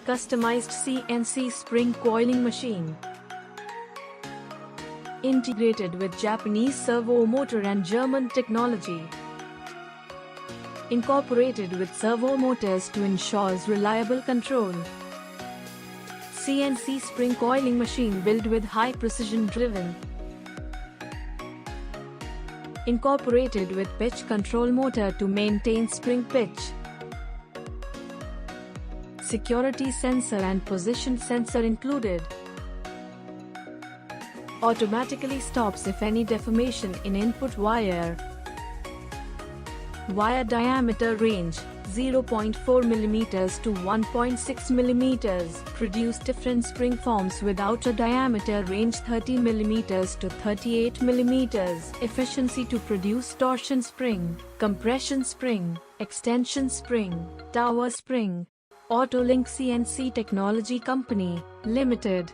Customized CNC spring coiling machine. Integrated with Japanese servo motor and German technology. Incorporated with servo motors to ensure reliable control. CNC spring coiling machine built with high precision driven. Incorporated with pitch control motor to maintain spring pitch. Security sensor and position sensor included. Automatically stops if any deformation in input wire. Wire diameter range 0.4 mm to 1.6 mm. Produce different spring forms with outer diameter range 30 mm to 38 mm. Efficiency to produce torsion spring, compression spring, extension spring, tower spring. Autolink CNC Technology Company, Limited.